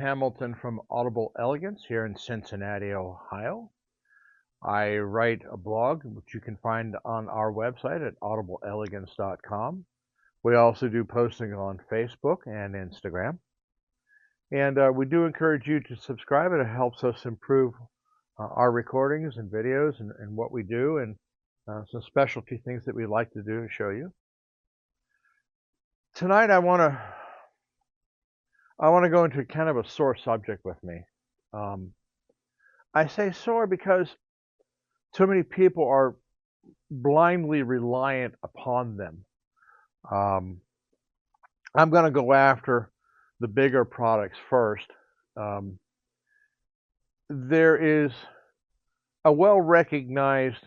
Hamilton from Audible Elegance here in Cincinnati, Ohio. I write a blog, which you can find on our website at audibleelegance.com. We also do posting on Facebook and Instagram. And we do encourage you to subscribe. It helps us improve our recordings and videos and what we do, and some specialty things that we like to do and show you. Tonight I want to go into kind of a sore subject with me. I say sore because too many people are blindly reliant upon them. I'm going to go after the bigger products first. There is a well-recognized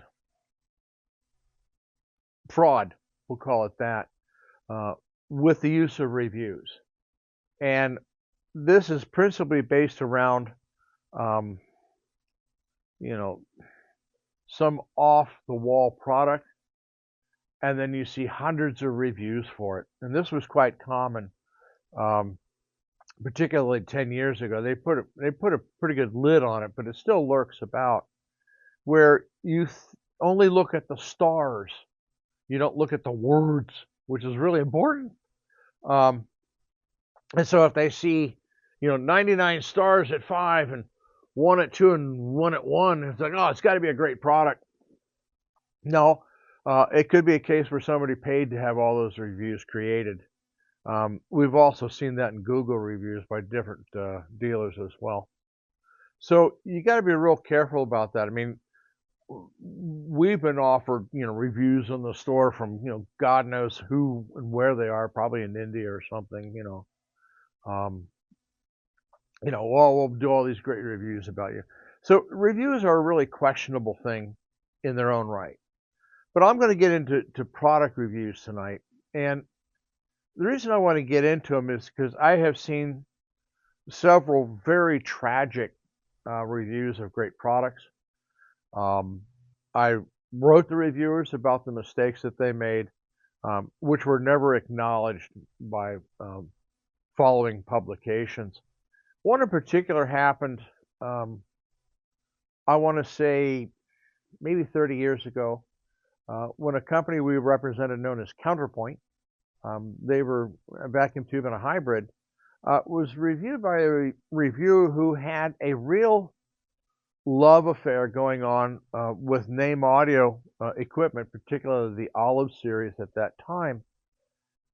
fraud, we'll call it that, with the use of reviews. And this is principally based around, some off-the-wall product, and then you see hundreds of reviews for it. And this was quite common, particularly 10 years ago. They put a pretty good lid on it, but it still lurks about, where you only look at the stars. You don't look at the words, which is really important. And so if they see, 99 stars at 5 and 1 at 2 and 1 at 1, it's like, oh, it's got to be a great product. No, it could be a case where somebody paid to have all those reviews created. We've also seen that in Google reviews by different dealers as well. So you got to be real careful about that. I mean, we've been offered, reviews on the store from, God knows who and where they are, probably in India or something, well, we'll do all these great reviews about you. So reviews are a really questionable thing in their own right. But I'm going to get into product reviews tonight. And the reason I want to get into them is because I have seen several very tragic reviews of great products. I wrote the reviewers about the mistakes that they made, which were never acknowledged by following publications. One in particular happened, I want to say, maybe 30 years ago, when a company we represented known as Counterpoint, they were a vacuum tube and a hybrid, was reviewed by a reviewer who had a real love affair going on with name audio equipment, particularly the Olive series at that time.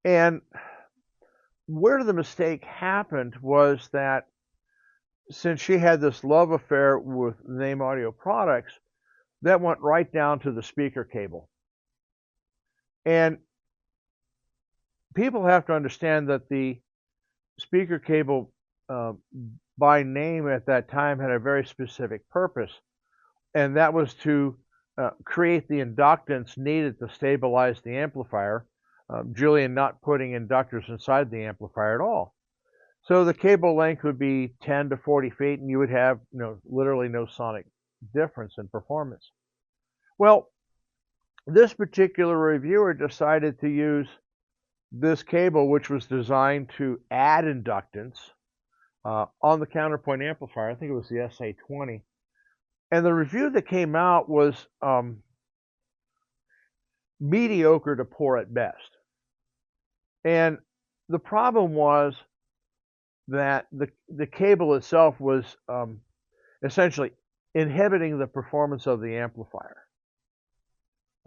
And where the mistake happened was that since she had this love affair with name audio products, that went right down to the speaker cable. And people have to understand that the speaker cable by name at that time had a very specific purpose, and that was to create the inductance needed to stabilize the amplifier, Julian not putting inductors inside the amplifier at all. So the cable length would be 10 to 40 feet, and you would have literally no sonic difference in performance. Well, this particular reviewer decided to use this cable, which was designed to add inductance, on the Counterpoint amplifier. I think it was the SA20. And the review that came out was mediocre to poor at best. And the problem was that the cable itself was essentially inhibiting the performance of the amplifier.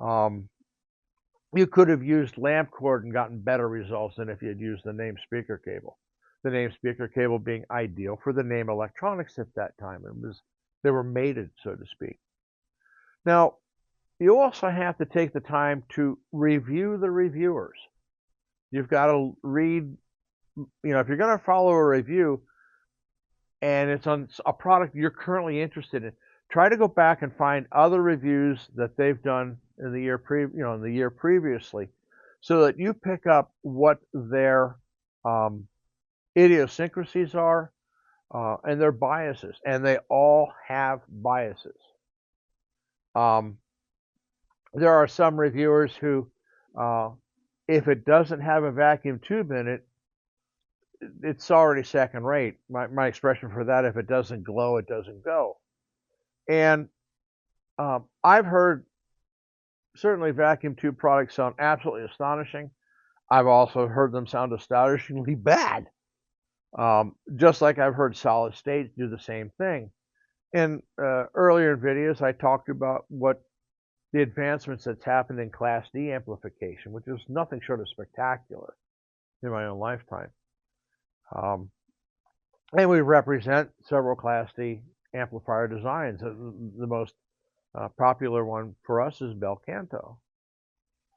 You could have used lamp cord and gotten better results than if you had used the name speaker cable. The name speaker cable being ideal for the name electronics at that time. They were mated, so to speak. Now, you also have to take the time to review the reviewers. You've got to read, if you're going to follow a review and it's on a product you're currently interested in, try to go back and find other reviews that they've done in the year previously, so that you pick up what their idiosyncrasies are and their biases, and they all have biases. There are some reviewers who, if it doesn't have a vacuum tube in it, it's already second rate. My expression for that, if it doesn't glow, it doesn't go. And I've heard certainly vacuum tube products sound absolutely astonishing. I've also heard them sound astonishingly bad. Just like I've heard solid state do the same thing. In earlier videos, I talked about what the advancements that's happened in Class D amplification, which is nothing short of spectacular in my own lifetime. And we represent several Class D amplifier designs. The most popular one for us is Bel Canto.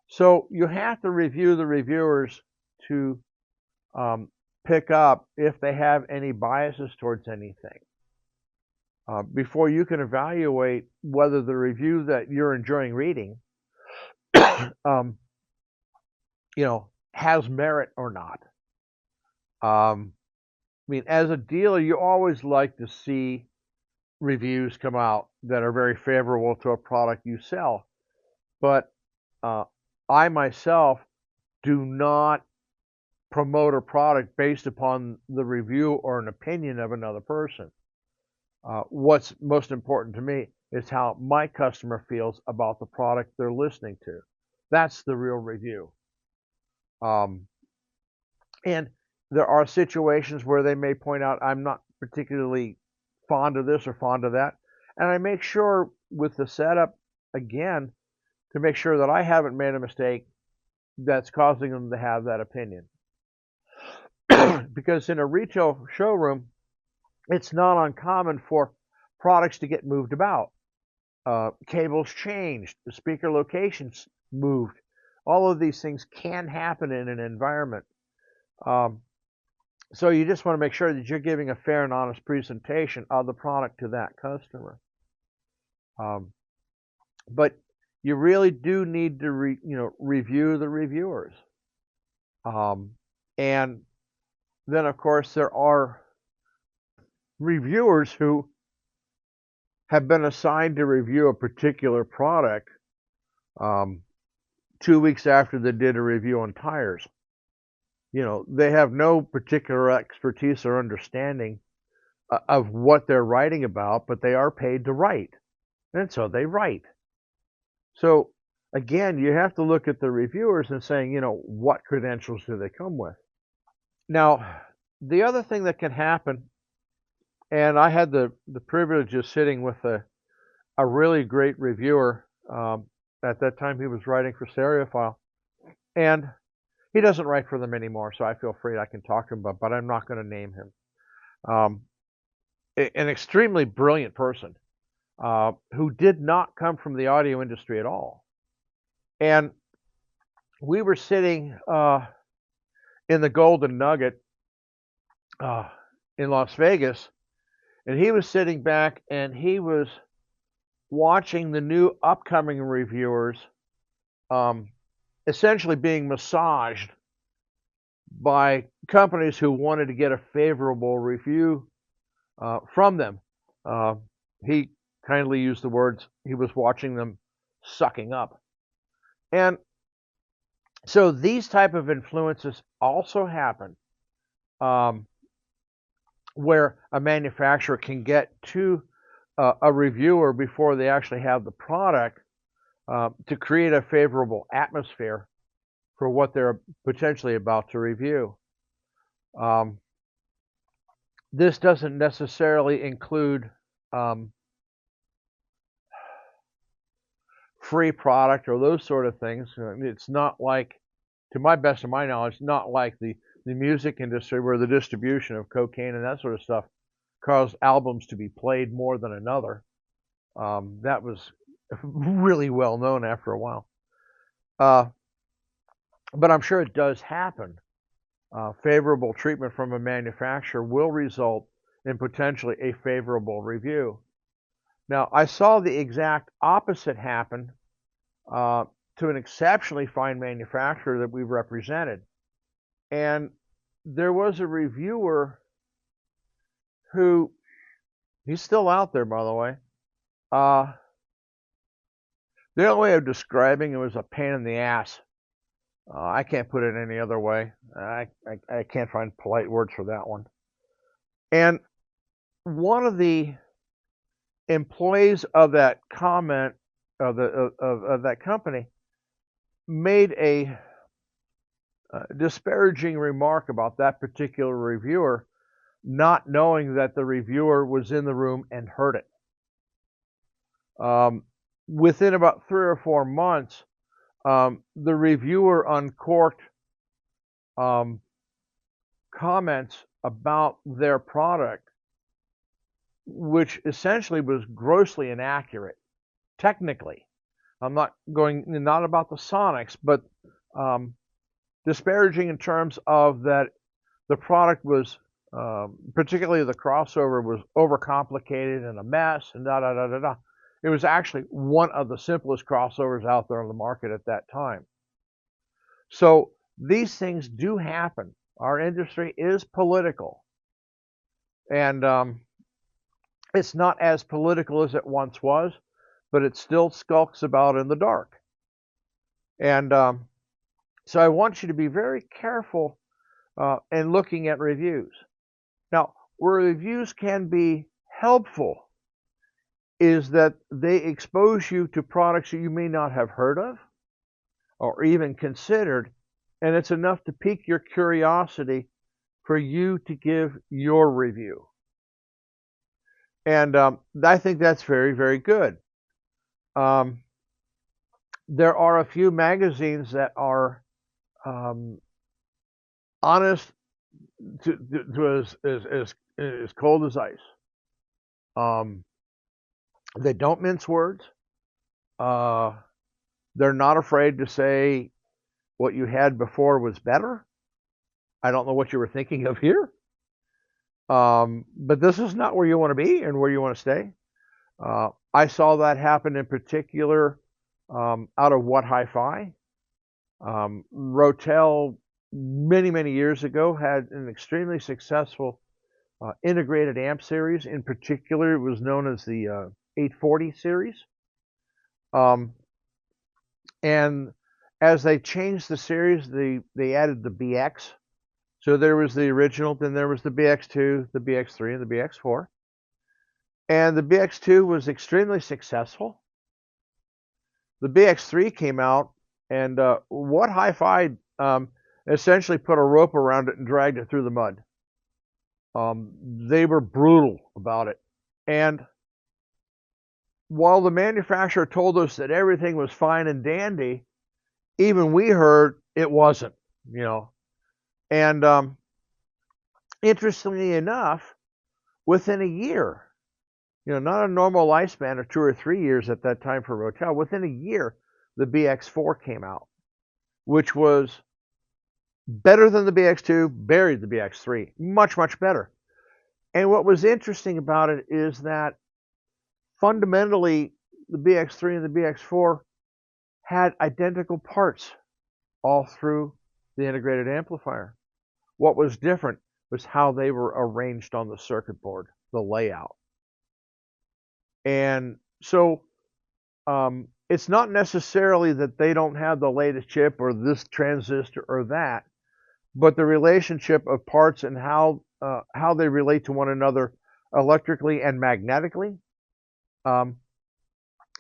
So you have to review the reviewers to pick up if they have any biases towards anything. Before you can evaluate whether the review that you're enjoying reading, has merit or not. I mean, as a dealer, you always like to see reviews come out that are very favorable to a product you sell. But I myself do not promote a product based upon the review or an opinion of another person. What's most important to me is how my customer feels about the product they're listening to. That's the real review. And there are situations where they may point out, I'm not particularly fond of this or fond of that. And I make sure with the setup, again, to make sure that I haven't made a mistake that's causing them to have that opinion. Because in a retail showroom, it's not uncommon for products to get moved about. Cables changed, the speaker locations moved. All of these things can happen in an environment. So you just want to make sure that you're giving a fair and honest presentation of the product to that customer. But you really do need to review the reviewers. And then, of course, there are reviewers who have been assigned to review a particular product 2 weeks after they did a review on tires. They have no particular expertise or understanding of what they're writing about, but they are paid to write. And so they write. So again, you have to look at the reviewers and saying, what credentials do they come with? Now, the other thing that can happen, and I had the privilege of sitting with a really great reviewer. At that time, he was writing for Stereophile. And he doesn't write for them anymore, so I feel free I can talk to him, but I'm not going to name him. An extremely brilliant person who did not come from the audio industry at all. And we were sitting in the Golden Nugget in Las Vegas, and he was sitting back and he was watching the new upcoming reviewers essentially being massaged by companies who wanted to get a favorable review from them. He kindly used the words, he was watching them sucking up. And so these type of influences also happen where a manufacturer can get to a reviewer before they actually have the product to create a favorable atmosphere for what they're potentially about to review. This doesn't necessarily include free product or those sort of things. It's not like, to my best of my knowledge, not like the music industry where the distribution of cocaine and that sort of stuff caused albums to be played more than another. That was really well known after a while. But I'm sure it does happen. Favorable treatment from a manufacturer will result in potentially a favorable review. Now, I saw the exact opposite happen to an exceptionally fine manufacturer that we've represented. And there was a reviewer who, he's still out there, by the way. The only way of describing it was a pain in the ass. I can't put it any other way. I can't find polite words for that one. And one of the employees of that comment of that company made a disparaging remark about that particular reviewer, not knowing that the reviewer was in the room and heard it. Within about 3 or 4 months, the reviewer uncorked comments about their product, which essentially was grossly inaccurate. Technically, I'm not about the sonics, but disparaging in terms of that the product was, particularly the crossover, was overcomplicated and a mess and da da da da da. It was actually one of the simplest crossovers out there on the market at that time. So these things do happen. Our industry is political, and it's not as political as it once was, but it still skulks about in the dark. And so I want you to be very careful in looking at reviews. Now, where reviews can be helpful is that they expose you to products that you may not have heard of or even considered, and it's enough to pique your curiosity for you to give your review. And I think that's very, very good. There are a few magazines that are honest to as cold as ice. They don't mince words. They're not afraid to say what you had before was better. I don't know what you were thinking of here. But this is not where you want to be and where you want to stay. I saw that happen in particular out of What Hi-Fi. Rotel, many, many years ago, had an extremely successful integrated amp series. In particular, it was known as the 840 series. And as they changed the series, they added the BX. So there was the original, then there was the BX2, the BX3, and the BX4. And the BX2 was extremely successful. The BX3 came out, and What Hi-Fi essentially put a rope around it and dragged it through the mud. They were brutal about it. And while the manufacturer told us that everything was fine and dandy, even we heard it wasn't, you know. And interestingly enough, within a year, you know, not a normal lifespan of 2 or 3 years at that time for Rotel, within a year, the BX4 came out, which was better than the BX2, buried the BX3, much, much better. And what was interesting about it is that fundamentally, the BX3 and the BX4 had identical parts all through the integrated amplifier. What was different was how they were arranged on the circuit board, the layout. And so it's not necessarily that they don't have the latest chip or this transistor or that, but the relationship of parts and how they relate to one another electrically and magnetically can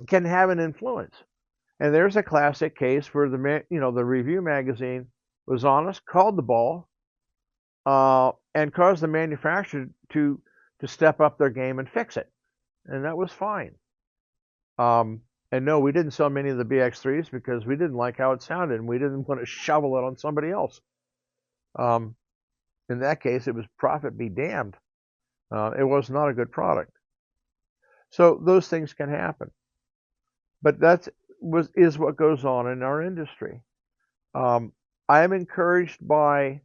have an influence. And there's a classic case where the review magazine was honest, called the ball, and caused the manufacturer to step up their game and fix it, and that was fine. And no, we didn't sell many of the BX3s because we didn't like how it sounded, and we didn't want to shovel it on somebody else. In that case, it was profit be damned. It was not a good product. So those things can happen, but is what goes on in our industry. I am encouraged by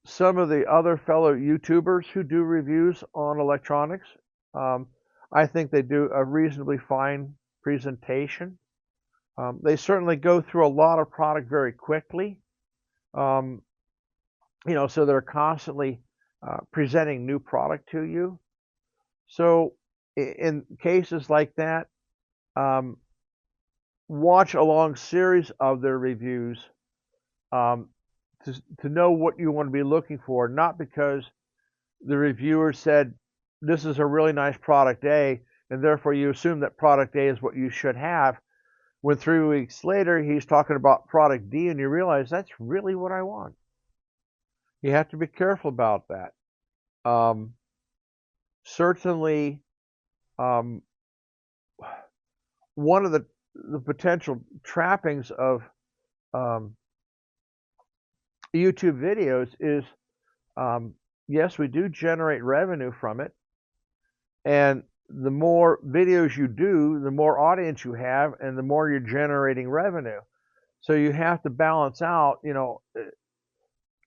some of the other fellow YouTubers who do reviews on electronics. I think they do a reasonably fine presentation. They certainly go through a lot of product very quickly. So they're constantly presenting new product to you. So in cases like that, watch a long series of their reviews um, to know what you want to be looking for, not because the reviewer said this is a really nice product A, and therefore you assume that product A is what you should have. When 3 weeks later he's talking about product D, and you realize that's really what I want. You have to be careful about that. Certainly, um, one of the potential trappings of um, YouTube videos is, yes, we do generate revenue from it, and the more videos you do, the more audience you have, and the more you're generating revenue. So you have to balance out,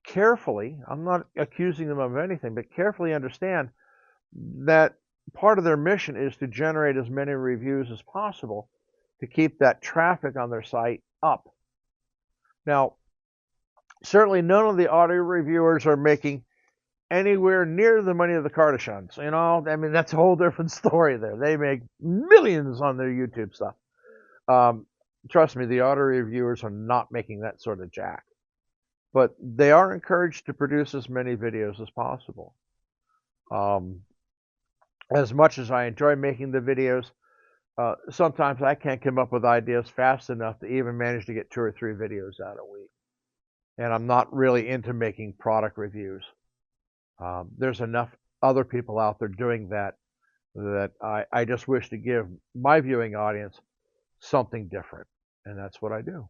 carefully. I'm not accusing them of anything, but carefully understand that part of their mission is to generate as many reviews as possible to keep that traffic on their site up. Now, certainly none of the audio reviewers are making anywhere near the money of the Kardashians. I mean, that's a whole different story there. They make millions on their YouTube stuff. Trust me, the audio reviewers are not making that sort of jack. But they are encouraged to produce as many videos as possible. As much as I enjoy making the videos, sometimes I can't come up with ideas fast enough to even manage to get 2 or 3 videos out a week. And I'm not really into making product reviews. There's enough other people out there doing that I just wish to give my viewing audience something different. And that's what I do.